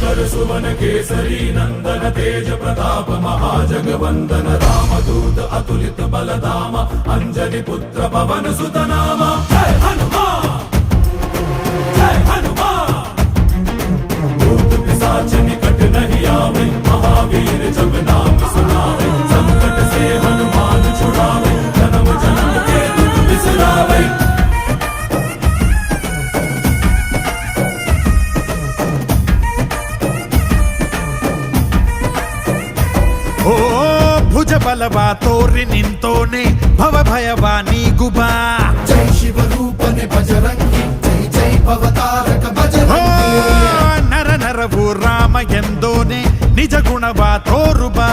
भास्कर सुवन केसरी नंदन तेज प्रताप महाजगवंदन रामदूत अतुलित बलधाम अंजनी पुत्र पवन सुत नाम जय हनुमान जय हनुमान। भूत पिशाच निकट नहीं आवे महावीर जब नाम सुनावे संकट से हनुमान छुड़ावे जन्म जन्म के दुख बिसरावे। ಓ ಭುಜ ಬಲವ ತೋರಿ ನಿಂತೋನೆ ಭವ ಭಯವ ನೀಗುಬಾ जय शिव रूपने बजरंगी जय जय भवतारक बजरंगी। ನರ ನರವು ರಾಮ ಎಂದೋನೆ ನಿಜ ಗುಣವ ತೋರುಬಾ